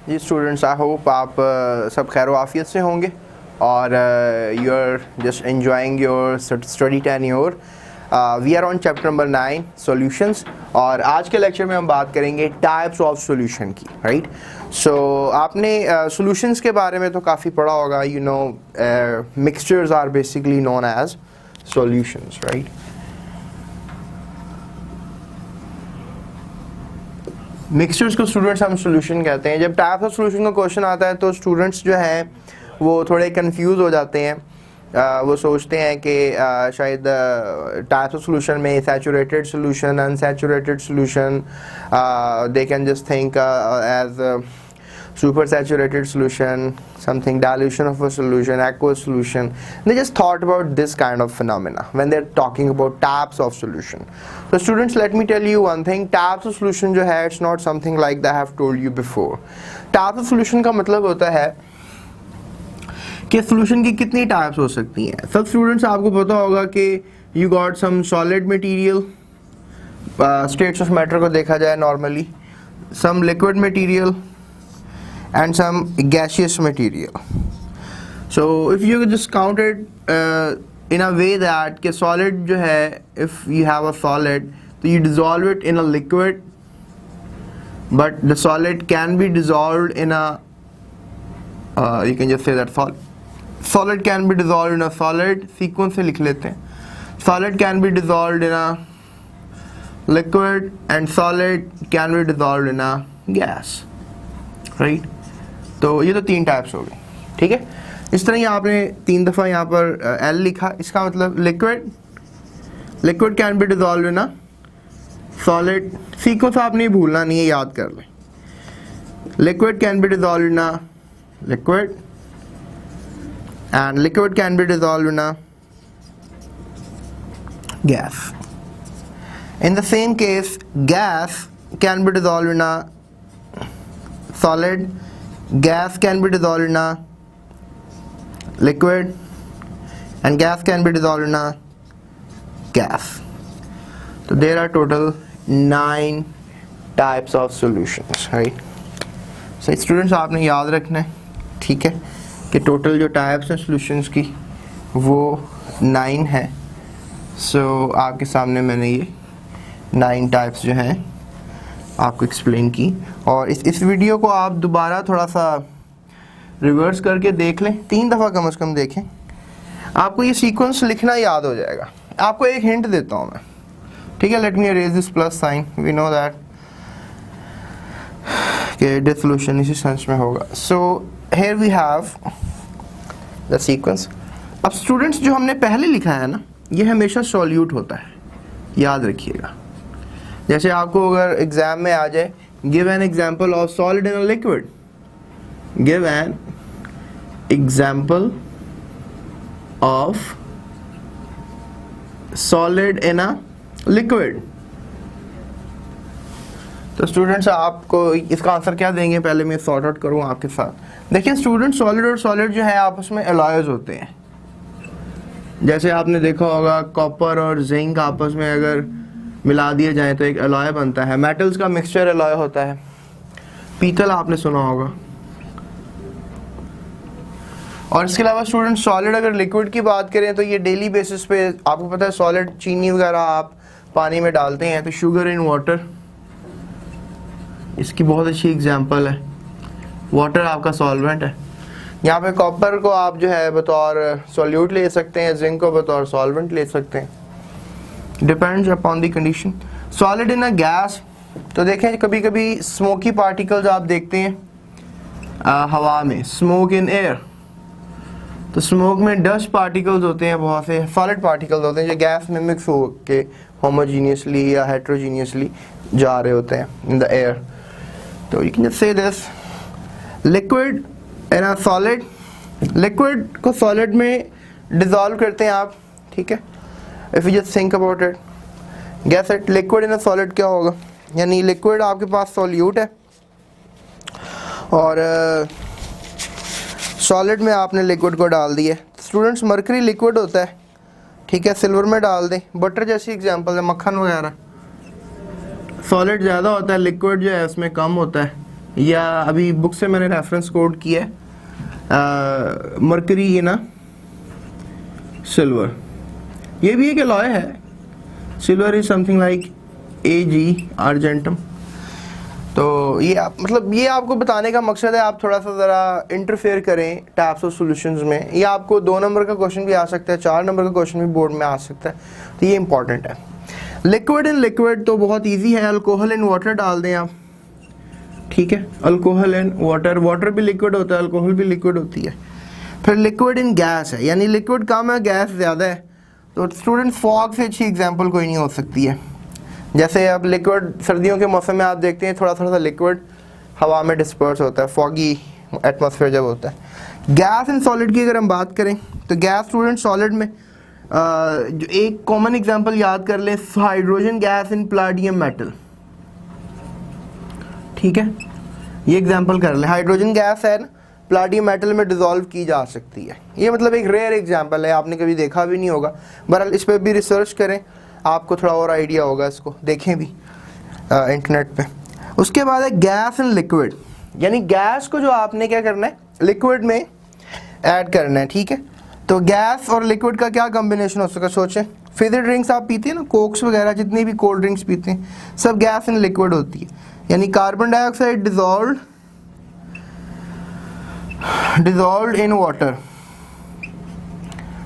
Ji students, I hope आप सब खैर आफियत से होंगे और you are just enjoying your study tenure. We are on chapter number 9 solutions और आज के लेक्चर में हम बात करेंगे टाइप्स ऑफ सॉल्यूशन की। राइट, सो आपने सॉल्यूशंस के बारे में तो काफ़ी पढ़ा होगा। You know, mixtures are basically known as solutions. Right, mixtures को स्टूडेंट्स हम सॉल्यूशन कहते हैं। जब टाइप्स ऑफ सॉल्यूशन का क्वेश्चन आता है तो स्टूडेंट्स जो हैं वो थोड़े कंफ्यूज हो जाते हैं। वो सोचते हैं कि शायद टाइप्स ऑफ सॉल्यूशन में saturated solution, unsaturated solution, they can just think as super saturated solution, something dilution of a solution, aqueous solution. They just thought about this kind of phenomena when they're talking about types of solution. So students, let me tell you one thing, types of solution जो है it's not something like that I have told you before. Types of solution का मतलब होता है कि solution की कितनी types हो सकती हैं। सब students आपको पता होगा कि you got some solid material, states of matter को देखा जाए normally, some liquid material and some gaseous material. So if you just count it in a way that कि solid जो है, if you have a solid, so you dissolve it in a liquid, but the solid can be dissolved in a you can just say that solid can be dissolved in a solid. sequence से लिख लेते हैं, solid can be dissolved in a liquid and solid can be dissolved in a gas. Right, तो ये तो तीन types हो गए। ठीक है, इस तरह यहाँ आपने 3 दफ़ा यहाँ पर एल लिखा, इसका मतलब liquid can be dissolve in a solid. Sequence आप नहीं भूलना, नहीं है, याद कर लें। Liquid can be dissolve in a liquid and liquid can be dissolve in a gas. In the same case gas can be dissolve in a solid, gas can be dissolved in a liquid and gas can be dissolved in a gas. So there are total 9 types of solutions. Right, so students आपने याद रखना है, ठीक है, कि total जो types हैं solutions की वो 9 है। सो आपके सामने मैंने ये 9 टाइप्स जो हैं आपको एक्सप्लेन की, और इस वीडियो को आप दोबारा थोड़ा सा रिवर्स करके देख लें, 3 दफ़ा कम से कम देखें, आपको ये सीक्वेंस लिखना याद हो जाएगा। आपको एक हिंट देता हूँ मैं, ठीक है। Let me arrange this plus sign, we know that कि डिसोल्यूशन इसी सेंस में होगा। So here we have the sequence. अब स्टूडेंट्स, जो हमने पहले लिखा है ना, ये हमेशा सॉल्यूट होता है, याद रखिएगा। जैसे आपको अगर एग्जाम में आ जाए, give an example of solid in a liquid, give an example of solid in a liquid, तो स्टूडेंट्स आपको इसका आंसर क्या देंगे, पहले मैं सॉर्ट आउट करूँ आपके साथ। देखिए स्टूडेंट, सॉलिड और सॉलिड जो है आपस में अलॉयज होते हैं। जैसे आपने देखा होगा कॉपर और जिंक आपस में अगर मिला दिए जाए तो एक अलॉय बनता है। मेटल्स का मिक्सचर अलॉय होता है। पीतल आपने सुना होगा। और इसके अलावा स्टूडेंट, सॉलिड अगर लिक्विड की बात करें तो ये डेली बेसिस पे आपको पता है, सॉलिड चीनी वगैरह आप पानी में डालते हैं, तो शुगर इन वाटर इसकी बहुत अच्छी एग्जांपल है। वाटर आपका सॉल्वेंट है। यहाँ पे कॉपर को आप जो है बतौर सॉल्यूट ले सकते हैं, जिंक को बतौर सॉल्वेंट ले सकते हैं, depends upon the condition. Solid in a gas, तो देखें कभी कभी स्मोकी पार्टिकल्स आप देखते हैं हवा में, स्मोक इन एयर, तो स्मोक में डस्ट पार्टिकल्स होते हैं, बहुत से सॉलिड पार्टिकल्स होते हैं जो गैस में मिक्स हो के होमोजीनियसली या हेट्रोजीनियसली जा रहे होते हैं इन द एयर। तो you can just say this, liquid in a solid, liquid को सॉलिड में डिसॉल्व करते हैं आप, ठीक है। If you just think about it, guess it, liquid in a solid क्या होगा, यानी लिक्विड आपके पास सॉल्यूट है और सॉलिड में आपने लिक्विड को डाल दिया। स्टूडेंट्स, मरकरी लिक्विड होता है, ठीक है, सिल्वर में डाल दें, बटर जैसी एग्जांपल है, मक्खन वगैरह। सॉलिड ज़्यादा होता है, लिक्विड जो है उसमें कम होता है, या अभी बुक से मैंने रेफरेंस कोड किया है, मरकरी ये ना सिल्वर, ये भी एक एलॉय है। Silver is something like Ag argentum. तो ये मतलब ये आपको बताने का मकसद है, आप थोड़ा सा ज़रा इंटरफेयर करें टाइप्स ऑफ सॉल्यूशंस में। ये आपको 2 नंबर का क्वेश्चन भी आ सकता है, 4 नंबर का क्वेश्चन भी बोर्ड में आ सकता है, तो ये इंपॉर्टेंट है। लिक्विड इन लिक्विड तो बहुत इजी है, अल्कोहल इन वाटर डाल दें आप, ठीक है। अल्कोहल इन वाटर, वाटर भी लिक्विड होता है, अल्कोहल भी लिक्विड होती है। फिर लिक्विड इन गैस है, यानी लिक्विड कम है गैस ज़्यादा है, तो स्टूडेंट फॉग से अच्छी एग्जांपल कोई नहीं हो सकती है। जैसे अब लिक्विड सर्दियों के मौसम में आप देखते हैं थोड़ा थोड़ा सा लिक्विड हवा में डिस्पर्स होता है, फॉगी एटमॉस्फेयर जब होता है। गैस इन सॉलिड की अगर हम बात करें तो गैस स्टूडेंट सॉलिड में जो एक कॉमन एग्जांपल याद कर लें, hydrogen gas in platinum metal, ठीक है। ये एग्जांपल कर लें, हाइड्रोजन गैस है ना, प्लाटिनम मेटल में डिसॉल्व की जा सकती है। ये मतलब एक रेयर एग्जांपल है, आपने कभी देखा भी नहीं होगा, बहरहाल इस पर भी रिसर्च करें, आपको थोड़ा और आइडिया होगा, इसको देखें भी इंटरनेट पे। उसके बाद है गैस इन लिक्विड, यानी गैस को जो आपने क्या करना है लिक्विड में ऐड करना है, ठीक है। तो गैस और लिक्विड का क्या कॉम्बिनेशन हो सकता है, सोचें। फिज़ी ड्रिंक्स आप पीते हैं ना, कोक्स वगैरह जितनी भी कोल्ड ड्रिंक्स पीते हैं, सब गैस इन लिक्विड होती है, यानी carbon dioxide dissolved in water,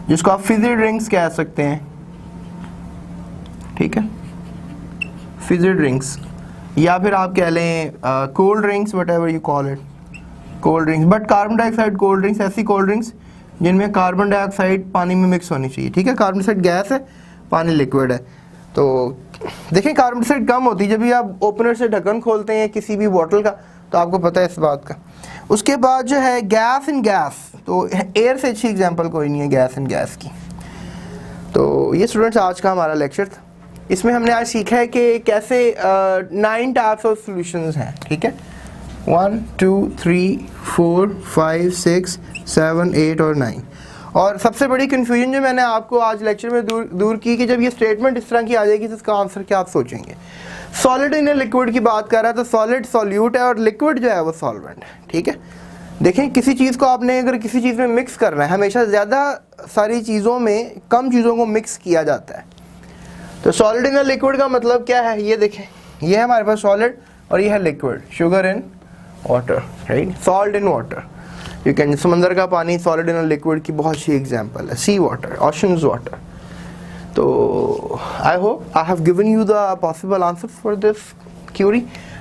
जिसको आप फिज़ी ड्रिंक्स कह सकते हैं, ठीक है। फिज़ी ड्रिंक्स या फिर आप कह लें cold drinks, what ever you call it, cold drinks. But carbon dioxide cold drinks, ऐसी कोल्ड ड्रिंक्स जिनमें कार्बन डाइऑक्साइड पानी में मिक्स होनी चाहिए, ठीक है। कार्बन डाइऑक्साइड गैस है, पानी लिक्विड है। तो देखें कार्बन डाइऑक्साइड कम होती है जब भी आप ओपनर से ढक्कन खोलते हैं किसी भी बॉटल का, तो आपको पता है इस बात का। उसके बाद जो है गैस इन गैस, तो एयर से अच्छी एग्जांपल कोई नहीं है गैस इन गैस की। तो ये स्टूडेंट्स आज का हमारा लेक्चर था, इसमें हमने आज सीखा है कि कैसे 9 टाइप्स ऑफ सॉल्यूशंस हैं, ठीक है। 1 2 3 4 5 6 7 8 और 9। और सबसे बड़ी कन्फ्यूजन जो मैंने आपको आज लेक्चर में दूर की कि जब ये स्टेटमेंट इस तरह की आ जाएगी तो इसका आंसर क्या आप सोचेंगे। सॉलिड इन लिक्विड की बात कर रहा है, तो सॉलिड सॉल्यूट है और लिक्विड जो है वो सॉल्वेंट है, ठीक है। देखें किसी चीज़ को आपने अगर किसी चीज़ में मिक्स करना है, हमेशा ज़्यादा सारी चीज़ों में कम चीज़ों को मिक्स किया जाता है। तो सॉलिड इन लिक्विड का मतलब क्या है, ये देखें, ये है हमारे पास सॉलिड और ये है liquid, sugar in water, right, salt in water. You can, समंदर का पानी सॉलिड इन लिक्विड की बहुत सी एग्जांपल है, सी वाटर, ओशंस वाटर। तो I hope I have given you the possible answer for this query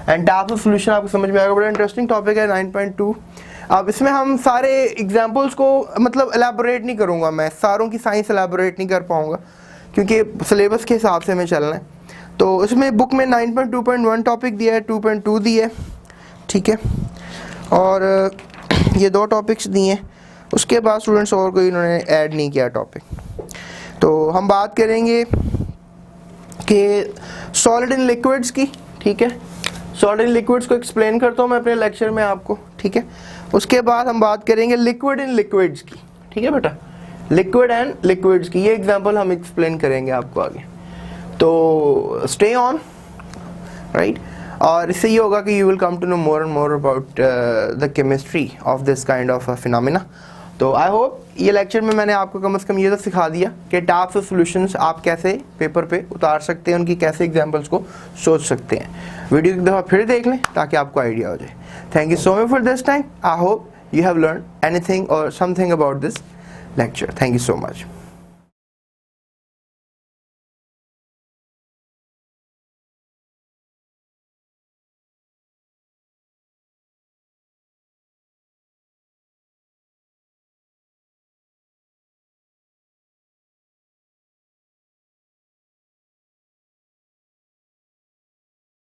and types of solution आपको समझ में आएगा। बड़ा इंटरेस्टिंग टॉपिक है 9.2। अब इसमें हम सारे एग्जांपल्स को मतलब एलैबोरेट नहीं करूँगा, मैं सारों की साइंस एलैबोरेट नहीं कर पाऊँगा क्योंकि सिलेबस के हिसाब से हमें चलना है। तो इसमें बुक में 9.2.1 टॉपिक दिया है, 2.2 दिया है, ठीक है, और ये 2 टॉपिक्स दिए हैं। उसके बाद स्टूडेंट्स और कोई इन्होंने ऐड नहीं किया टॉपिक। तो हम बात करेंगे कि सॉलिड इन लिक्विड्स की, ठीक है। सॉलिड इन लिक्विड्स को एक्सप्लेन करता हूँ मैं अपने लेक्चर में आपको, ठीक है। उसके बाद हम बात करेंगे लिक्विड इन लिक्विड्स की, ठीक है बेटा, लिक्विड एंड लिक्विड्स की ये एग्जांपल हम एक्सप्लेन करेंगे आपको आगे। तो स्टे ऑन, राइट। और इससे ये होगा कि you will come to know more and more about the chemistry of this kind of phenomena. तो आई होप ये लेक्चर में मैंने आपको कम से कम ये तो सिखा दिया कि टाइप्स ऑफ सॉल्यूशंस आप कैसे पेपर पे उतार सकते हैं, उनकी कैसे एग्जांपल्स को सोच सकते हैं। वीडियो एक दफ़ा फिर देख लें ताकि आपको आइडिया हो जाए। Thank you so much for this time. I hope you have learned anything or something about this lecture. Thank you so much.